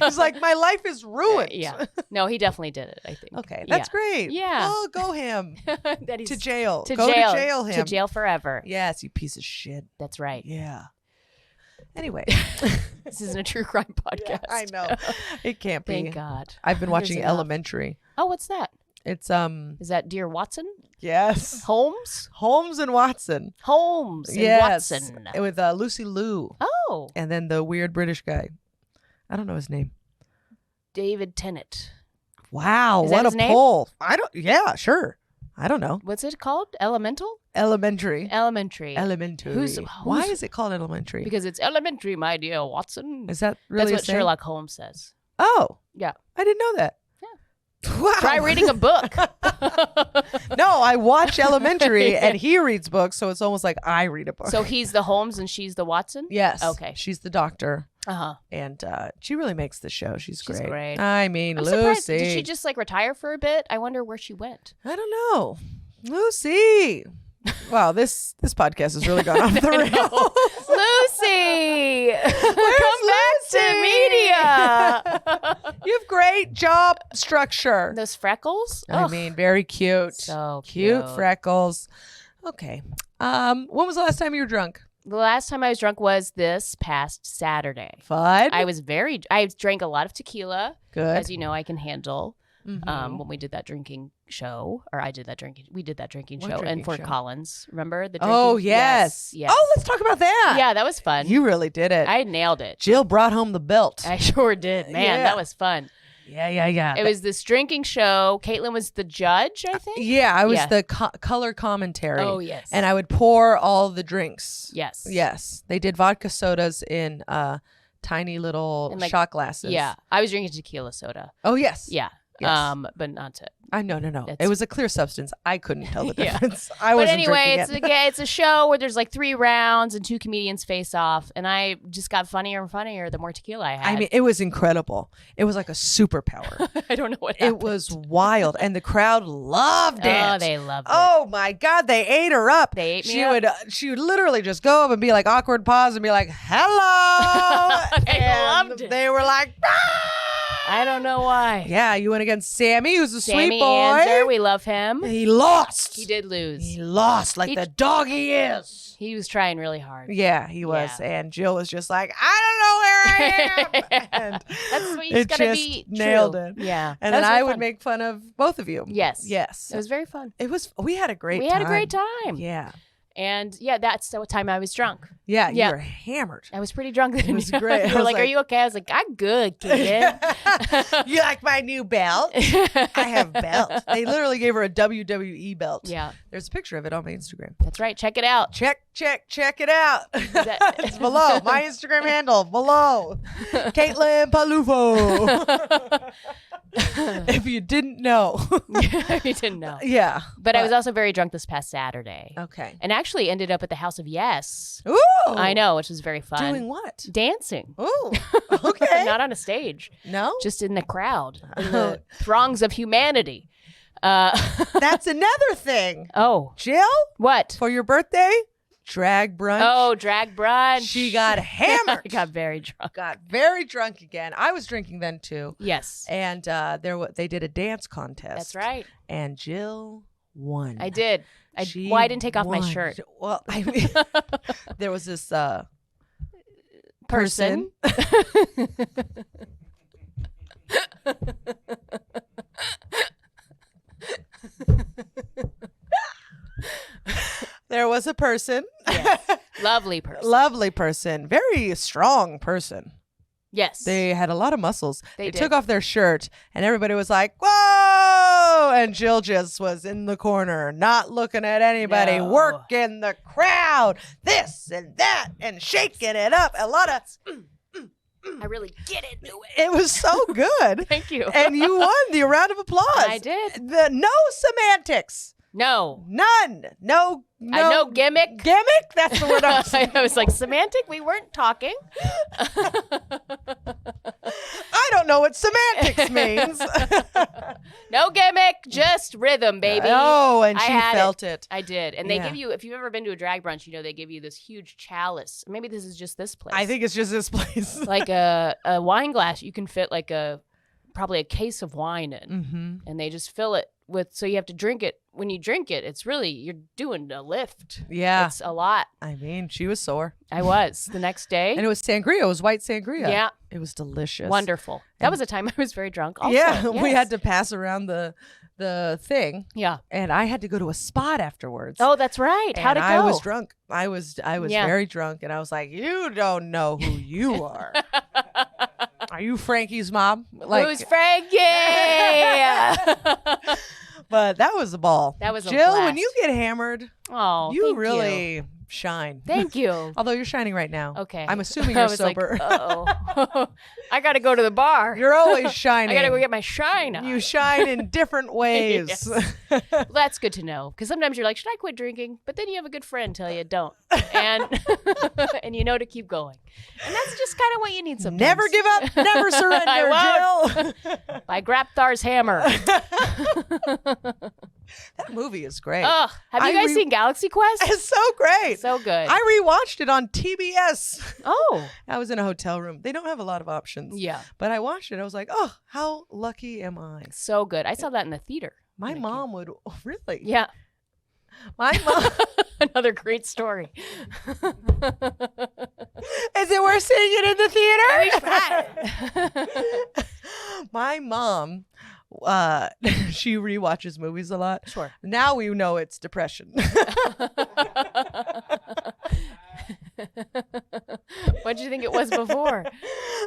He's like, my life is ruined. Yeah. No, he definitely did it. I think. Okay, that's great. Yeah. Oh, go him. That he's To jail. to Go jail. to jail him. To jail forever. Yes, you piece of shit. That's right. Yeah. Anyway. This isn't a true crime podcast. I know. It can't be. Thank God. I've been There's watching enough. Elementary. Oh, what's that? It's Is that Dear Watson? yes. Holmes? Holmes and Watson. Holmes and Yes. Watson. With Lucy Liu. Oh, And then the weird British guy. I don't know his name. David Tennant. Wow, Is that what his a name? pull. Yeah, sure. I don't know. What's it called? Elemental? Elementary. Elementary. Elementary. Who's- Why who's- is it called elementary? Because it's elementary, my dear Watson. Is that really That's a what saying? Sherlock Holmes says. Oh, Yeah. I didn't know that. Wow. Try reading a book. No, I watch Elementary, and he reads books, so it's almost like I read a book. So he's the Holmes and she's the Watson? yes. Okay. She's the doctor, Uh-huh. and she really makes the show. She's great. great. I mean, I'm Lucy. surprised. Did she just like retire for a bit? I wonder where she went. I don't know. Lucy. Wow, this podcast has really gone off the rails. Lucy! Come back to media. You have great job structure. Those freckles? I Ugh. mean, very cute. So Cute freckles. Okay. When was the last time you were drunk? The last time I was drunk was this past Saturday. Fun. I drank a lot of tequila. Good. As you know, I can handle. Mhm. When we did that drinking show, we did that drinking What show in drinking Fort show? Collins. Remember the drinking? Oh, yes. Yes. Oh, let's talk about that. Yeah, that was fun. You really did it. I nailed it. Jill brought home the belt. I sure did. Man, Yeah. that was fun. Yeah. It was this drinking show. Caitlin was the judge, I think. Yeah, I was Yeah. the color commentary. Oh, yes. And I would pour all the drinks. Yes. Yes. They did vodka sodas in tiny little And, like, shot glasses. Yeah. I was drinking tequila soda. Oh, yes. Yeah. Yes. But not to. No. That's- It was a clear substance. I couldn't tell the Yeah. difference. I But wasn't anyway, drinking it. it's a show where there's like 3 rounds and 2 comedians face off, and I just got funnier and funnier the more tequila I had. I mean, it was incredible. It was like a superpower. I don't know what happened. It was wild, and the crowd loved it. Oh, they loved it. Oh my God, they ate her up. They ate me she up. She would literally just go up and be like awkward pause and be like, "Hello." They And loved it. They were like, "Ah!" I don't know why. Yeah, you went against Sammy, who's a Sammy sweet boy. Anzer, we love him. He lost. He did lose. He lost like He- the dog he is. He was trying really hard. Yeah, he was. Yeah. And Jill was just like, I don't know where I am. And That's what you it gotta just be nailed true. it. Yeah. And That then was very I would fun. make fun of both of you. Yes. Yes. It was very fun. We had a great time. We had a great time. Yeah. And yeah, that's the time I was drunk. Yeah, Yeah. you were hammered. I was pretty drunk then. It was great. I They were was like, "Are like- you okay?" I was like, "I'm good, kid." You like my new belt? I have belt. They literally gave her a WWE belt. Yeah, There's a picture of it on my Instagram. that's right. Check it out. Check it out. that- It's below. My Instagram handle, below. Caitlin Peluffo. If you didn't know. You didn't know. Yeah. But I was also very drunk this past Saturday. Okay. And actually ended up at the House of Yes. Ooh. I know, which was very fun. Doing what? Dancing. Ooh. Okay. Not on a stage, No? just in the crowd, in the throngs of humanity. That's another thing. Oh, Jill, what? for your birthday, drag brunch. Oh, drag brunch. She got hammered. I got very drunk. Got very drunk again. I was drinking then too. Yes, And they did a dance contest. that's right. And Jill won. I did. She Well, I didn't take off my won. shirt. Well, I mean, there was this Person. There was a person. Yes. Lovely person. Lovely person. Very strong person. Yes. They had a lot of muscles. They did. took off their shirt and everybody was like, whoa! And Jill just was in the corner, not looking at anybody, No. working the crowd, this and that, and shaking it up. A lot of, I really get into it. it was so good. Thank you. And you won the round of applause. I did. No semantics. No. None. No No gimmick. Gimmick? That's the word I was I was like, semantic? We weren't talking. I don't know what semantics means. No gimmick, just rhythm, baby. Oh, and I she had felt it. I did. And they Yeah. give you, if you've ever been to a drag brunch, you know, they give you this huge chalice. Maybe this is just this place. I think it's just this place. like a wine glass, you can fit like probably a case of wine in. Mm-hmm. And they just fill it with, so you have to drink it. When you drink it, it's really, you're doing a lift. Yeah. It's a lot. I mean, she was sore. I was the next day. And it was sangria. It was white sangria. Yeah. It was delicious. Wonderful. That And- was a time I was very drunk. Also. Yeah. We Yes. had to pass around the thing. Yeah. And I had to go to a spot afterwards. Oh, that's right. How'd it And go? I was drunk. I was Yeah. very drunk. And I was like, you don't know who you are. Are you Frankie's mom? Like, Who's Frankie? but that was a ball. That was a Jill, when blast. you get hammered, Oh, you thank really shine. Thank you. Although you're shining right now. Okay. I'm assuming I you're was sober. Like, uh-oh. I got to go to the bar. You're always shining. I got to go get my shine on. You shine in different ways. Yes. Well, that's good to know. Because sometimes you're like, should I quit drinking? But then you have a good friend tell you don't. And and you know to keep going. And that's just kind of what you need sometimes. Never give up, never surrender, Jill. By Grapthar's hammer. That movie is great. Ugh. Have you guys seen Galaxy Quest? It's so great. So good. I rewatched it on TBS. Oh. I was in a hotel room. They don't have a lot of options. Yeah. But I watched it. I was like, oh, how lucky am I? So good. I saw that in the theater. My mom would, really? Yeah. My mom. Another great story. Is it worth seeing it in the theater? My mom, she rewatches movies a lot. Sure. Now we know it's depression. What did you think it was before?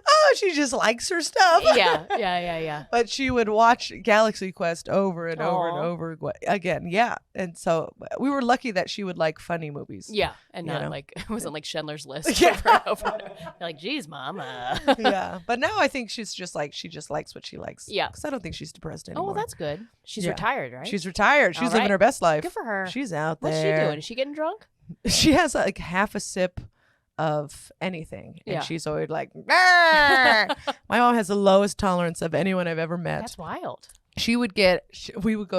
Oh, she just likes her stuff. Yeah. But she would watch Galaxy Quest over and over and Aw. over again. Yeah. And so we were lucky that she would like funny movies. Yeah, and You not know? like it wasn't like Schindler's List Yeah. over and over. You're like, geez, mom. Yeah. But now I think she's just like, she just likes what she likes. Yeah. Because I don't think she's depressed Oh, anymore. well, that's good. She's Yeah. retired, right? She's retired. She's All living right. her best life. Good for her. She's out What's there. she doing? Is she getting drunk? She has like half a sip of anything. And Yeah. she's always like, "Arr!" My mom has the lowest tolerance of anyone I've ever met. That's wild. We would go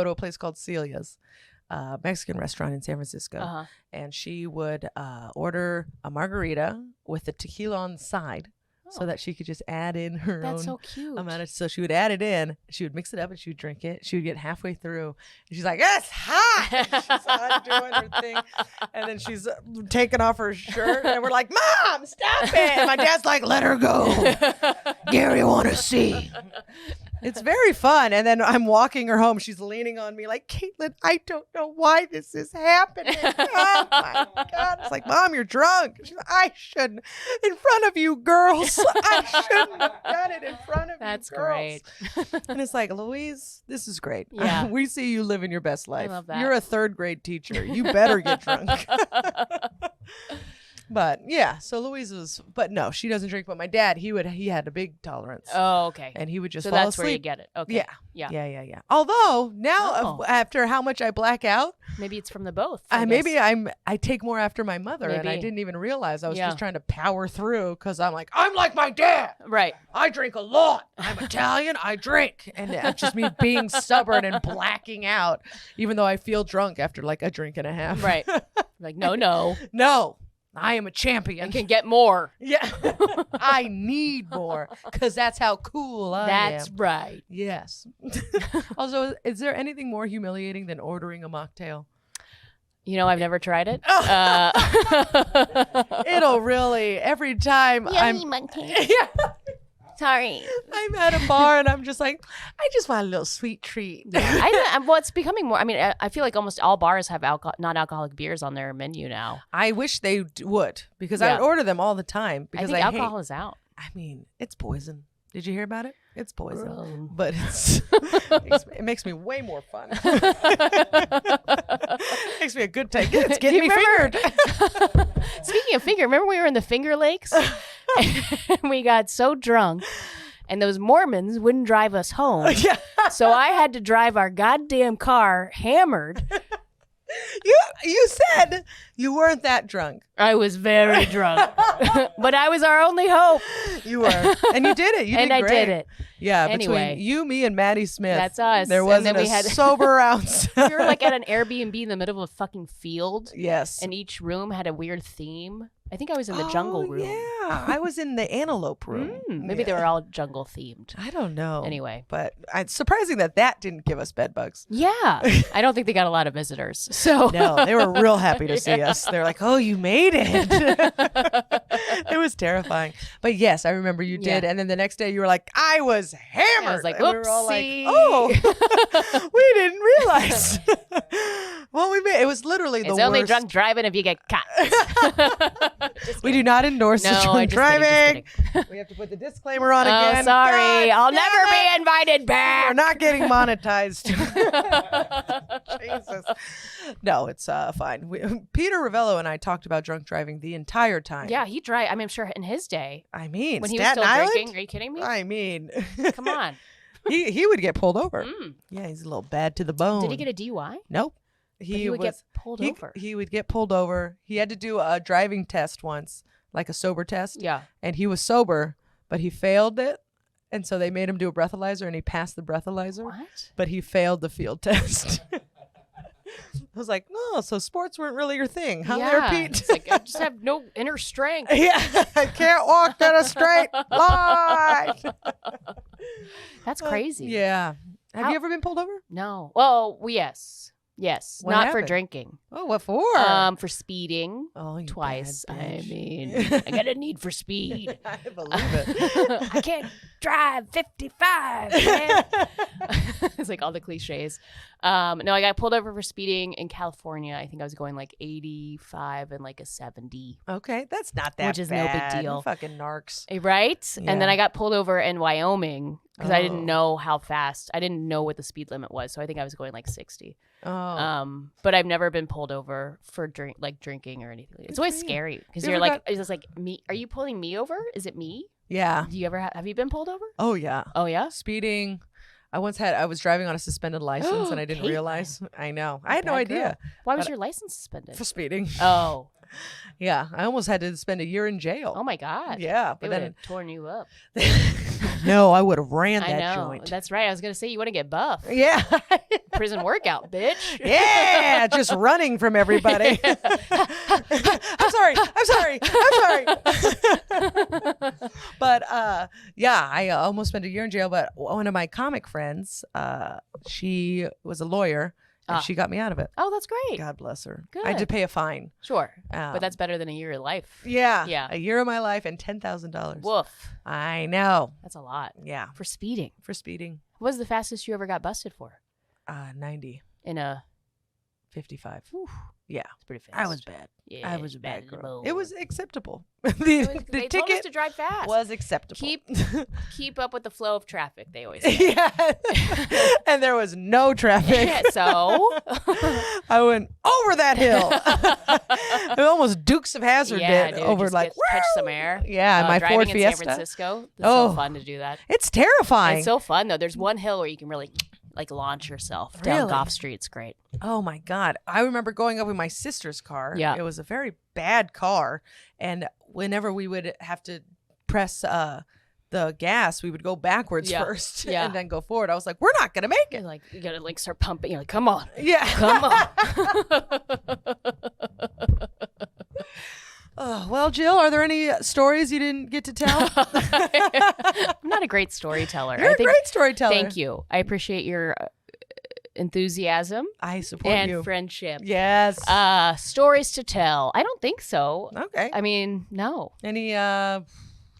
to a place called Celia's, Mexican restaurant in San Francisco. Uh-huh. And she would order a margarita with the tequila on the side so Oh. that she could just add in her That's own so cute. amount of, so she would add it in, she would mix it up and she would drink it. She would get halfway through and she's like, it's hot. She's undoing her thing. And then she's taking off her shirt and we're like, Mom, stop it. And my dad's like, let her go. Gary want to see. It's very fun. And then I'm walking her home. She's leaning on me like, Caitlin, I don't know why this is happening. Oh my God. It's like, Mom, you're drunk. She's like, I shouldn't. In front of you girls. I shouldn't have done it in front of That's you girls. great. And it's like, Louise, this is great. Yeah. We see you living your best life. love that. You're a third grade teacher. You better get drunk. But yeah, so Louise was, but no, she doesn't drink. But my dad, he had a big tolerance. Oh, okay. And he would just So fall that's asleep. where you get it. Okay. Yeah. Yeah. Yeah. Although now, Oh. after how much I black out, Maybe it's from the both. I maybe guess. I take more after my mother, and I Maybe. didn't even realize I was Yeah. just trying to power through because I'm like my dad. Right. I drink a lot. I'm Italian. I drink, and it's just me being stubborn and blacking out, even though I feel drunk after like a drink and a half. Right. Like, no. No, I am a I champion. can get more. Yeah, I need more because that's how cool I am. That's right. Yes. Also, is there anything more humiliating than ordering a mocktail? You know, I've never tried it. It'll really every time yeah, Sorry. I'm at a bar and I'm just like, I just want a little sweet treat. Well, it's becoming more. I mean, I feel like almost all bars have non-alcoholic beers on their menu now. I wish they would because I Yeah. would order them all the time I because think I alcohol hate. is out. I mean, it's poison. Did you hear about it? It's poison, Bro. but it makes me way more fun. Makes me a good time. It's getting me fingered. Speaking of finger, remember we were in the Finger Lakes and we got so drunk and those Mormons wouldn't drive us home. Yeah. So I had to drive our goddamn car hammered. You said you weren't that drunk. I was very drunk, but I was our only hope. You were, and you did it. You And did I great. did it. Yeah, Anyway. between you, me, and Maddie Smith. That's us. There And wasn't then a we had- sober ounce. We were like at an Airbnb in the middle of a fucking field, Yes. and each room had a weird theme. I think I was in the jungle room. Yeah, I was in the antelope room. Maybe they were all jungle themed. I don't know. Anyway. but it's surprising that didn't give us bed bugs. Yeah. I don't think they got a lot of visitors. So No, they were real happy to see us. They're like, "Oh, you made it." It was terrifying. But yes, I remember you did. Yeah. And then the next day you were like, I was hammered. I was like, and we were all like, whoopsie. oh, we didn't realize. Well, it was literally the It's only worst. drunk driving if you get caught. We do not endorse the No, drunk just driving. kidding. We have to put the disclaimer on Oh, again. sorry. God I'll damn never be it. invited We're back. not getting monetized. Jesus. No, it's fine. Peter Ravello and I talked about drunk driving the entire time. Yeah, he drive. I mean, I'm sure in his day I mean, when he was Staten still Island? drinking. Are you kidding me? I mean, Come on. he would get pulled over. Mm. Yeah, he's a little bad to the bone. Did he get a DUI? Nope. But he would get pulled over. He would get pulled over. He had to do a driving test once, like a sober test. Yeah. And he was sober, but he failed it. And so they made him do a breathalyzer, and he passed the breathalyzer. What? But he failed the field test. I was like, no, so sports weren't really your thing, huh, there, Pete? It's like, I just have no inner strength. Yeah, I can't walk down a straight line. That's crazy. Yeah. Have How- you ever been pulled over? No. Well, yes. Yes. What Not for happened? drinking. Oh, what for? For speeding. Oh, you Twice. bad I bitch. mean, I got a need for speed. I believe it. I can't drive 55, man. It's like all the cliches. No, I got pulled over for speeding in California. I think I was going like 85 and like a 70. Okay, that's not that Which is no big bad. deal. You fucking narcs. Right? And then Yeah. I got pulled over in Wyoming because I Oh. didn't know how fast. I didn't know what the speed limit was. So I think I was going like 60. Oh. But I've never been pulled over for drinking or anything. It's always for you. scary because You you're ever like, got- is this like me? Are you pulling me over? Is it me? Yeah. Do you ever have you been pulled over? Oh, yeah. Oh yeah. Speeding. I was driving on a suspended license and I didn't Caitlin. realize. I know. I had no Bad idea girl. Why was But- your license suspended? for speeding. Oh, Yeah. I almost had to spend a year in jail. oh my God. Yeah. They But would then, have torn you up. no, I would have ran I that know. joint. That's right. I was gonna say you want to get buff. Yeah. Prison workout, bitch. Yeah. Just running from everybody. I'm sorry. But yeah, I almost spent a year in jail. But one of my comic friends, she was a lawyer, and Ah. she got me out of it. Oh, that's great. God bless her. I Good. did pay a fine. Sure, but Um, that's better than a year of life. yeah, Yeah. a year of my life and $10,000. Woof. I know. That's a lot Yeah, for speeding. for speeding. What was the fastest you ever got busted for? 90, In a 55. Oof. Yeah, It's pretty fast. I was bad. Yeah, I was a bad as a girl. bone. It was acceptable. It the was- the they told us ticket to drive fast. was acceptable. Keep up with the flow of traffic. They always say. Yeah, and there was no traffic. So I went over that hill. I almost Dukes of Hazzard yeah, did dude, over just like catch woo! some air. Yeah, my driving Ford in Fiesta. San Francisco. It's Oh. so fun to do that. It's terrifying. It's so fun though. There's one hill where you can really like launch yourself down Really? Gough Street. It's great. Oh my God. I remember going up with my sister's car. Yeah. It was a very bad car. And whenever we would have to press the gas, we would go backwards Yeah. first Yeah. and then go forward. I was like, we're not going to make You're it. like you gotta like start pumping. You're like, come on, Yeah. come on. Oh, well, Jill, are there any stories you didn't get to tell? I'm not a great storyteller. You're a great storyteller. Thank you. I appreciate your enthusiasm I support and you. friendship. Yes. Stories to tell. I don't think so. Okay. I mean, no. Any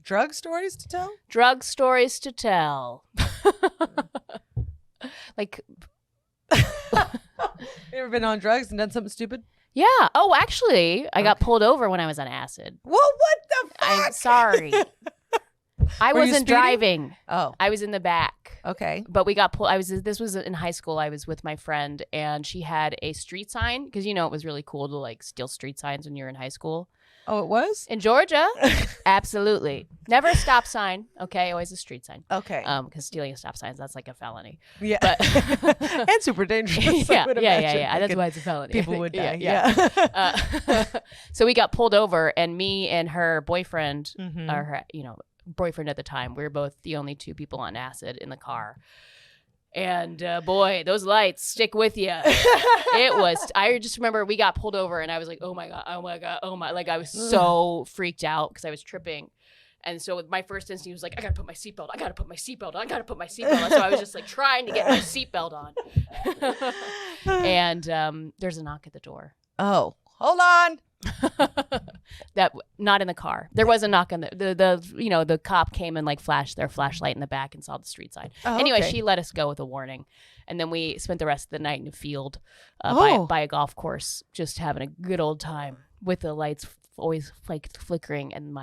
drug stories to tell? Drug stories to tell. Like, You ever been on drugs and done something stupid? yeah. Oh, actually, I got pulled over when I was on acid. Well, what the fuck? I'm sorry. I Were you wasn't speeding? driving. Oh, I was in the back. okay. But we got pulled. This was in high school. I was with my friend, and she had a street sign because it was really cool to like steal street signs when you're in high school Oh, it was? in Georgia. Absolutely, never a stop sign. Okay, always a street sign. Okay. Because stealing a stop sign, that's like a felony. Yeah. But and super dangerous. I yeah, would yeah. imagine. That's Like, why it's a felony. people would die. Yeah. So we got pulled over, and me and her boyfriend, Mhm. or her, boyfriend at the time, we were both the only two people on acid in the car. And boy, those lights stick with you. It was. I just remember we got pulled over, and I was like, "Oh my god, oh my god, oh my!" Like I was so freaked out because I was tripping. And so my first instinct was like, I gotta put my seatbelt. I gotta put my seatbelt on. I gotta put my seatbelt on. So I was just like trying to get my seatbelt on. And there's a knock at the door. Oh, hold on. That not in the car. There was a knock on the cop came and like flashed their flashlight in the back and saw the street sign. Oh, Anyway, okay. she let us go with a warning, and then we spent the rest of the night in a field Oh. by a golf course, just having a good old time with the lights always like flickering, and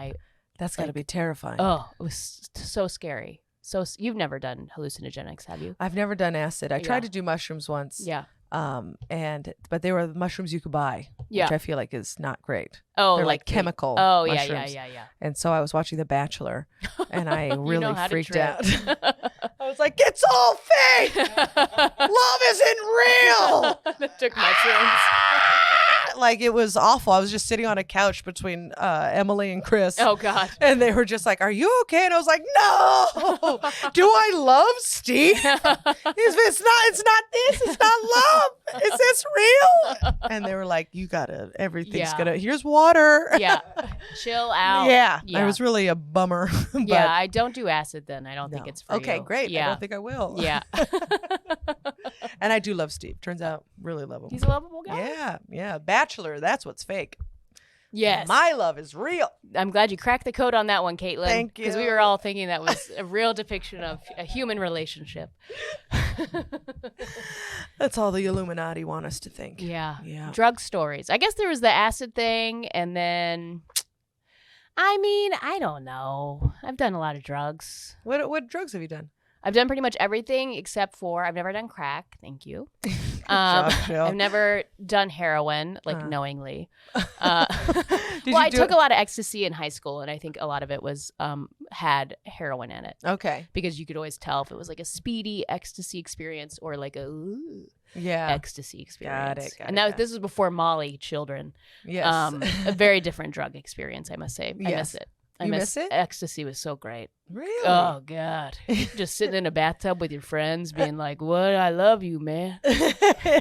That's got to like- be terrifying. oh, it was so scary. So you've never done hallucinogenics, have you? I've never done acid. I tried Yeah. to do mushrooms once. Yeah. But they were mushrooms you could buy, Yeah. which I feel like is not great. Oh, They're like the- chemical Oh, yeah, mushrooms. yeah. And so I was watching The Bachelor, and I You really know how to freaked trip. out. I was like, it's all fake. Love isn't real. That took mushrooms. Like, it was awful. I was just sitting on a couch between Emily and Chris. Oh God. And they were just like, are you okay? And I was like, no. Do I love Steve? It's not this. It's not love. Is this real? And they were like, you gotta, everything's Yeah. gonna, here's water. Yeah. Chill out. Yeah. Yeah. I was really a bummer. But Yeah, I don't do acid then. I don't think no. it's for okay, you. great. I Yeah. don't think I will. Yeah. And I do love Steve. Turns out, really love him. He's a lovable guy. Yeah, yeah. Bachelor, that's what's fake. Yes. My love is real. I'm glad you cracked the code on that one, Caitlin. Thank Because we you. were all thinking that was a real depiction of a human relationship. That's all the Illuminati want us to think. Yeah. Yeah. Drug stories. I guess there was the acid thing, and then, I mean, I don't know. I've done a lot of drugs. What drugs have you done? I've done pretty much everything except for I've never done crack. Thank you. job, Jill. I've never done heroin, like knowingly. Well, Did I you do took it? a lot of ecstasy in high school, and I think a lot of it was had heroin in it Okay. because you could always tell if it was like a speedy ecstasy experience or like a ooh, Yeah. ecstasy experience. got And it. this was before Molly children. Yes. A very different drug experience, I must say. I miss Yes. it. You miss it? Ecstasy was so great. Really? Oh God! Just sitting in a bathtub with your friends, being like, "What? I love you, man.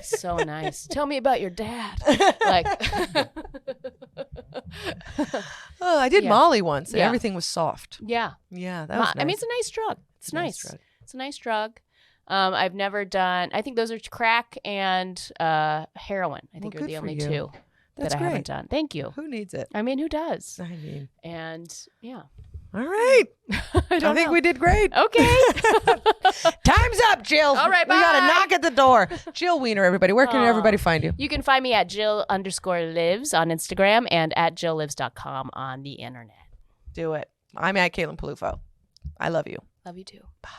So nice. Tell me about your dad." Like, Oh, I did Yeah. Molly once. And Yeah. everything was soft. yeah. Yeah, that was nice. I mean, it's a nice drug. It's a nice nice. drug. It's a nice drug. I've never done. I think those are crack and heroin. I think Well, are the good for only you. two That's that I haven't great. done. Thank you. Who needs it? I mean, who does? I mean, And yeah, all right. I don't think know. we did great. Okay. Time's up, Jill. All right, We got to bye. knock at the door. Jill Weiner, everybody. Where can Aw. everybody find you? You can find me at Jill_lives on Instagram and at JillLives.com on the internet. Do it. I'm at Caitlin Peluffo. I love you. Love you too. Bye.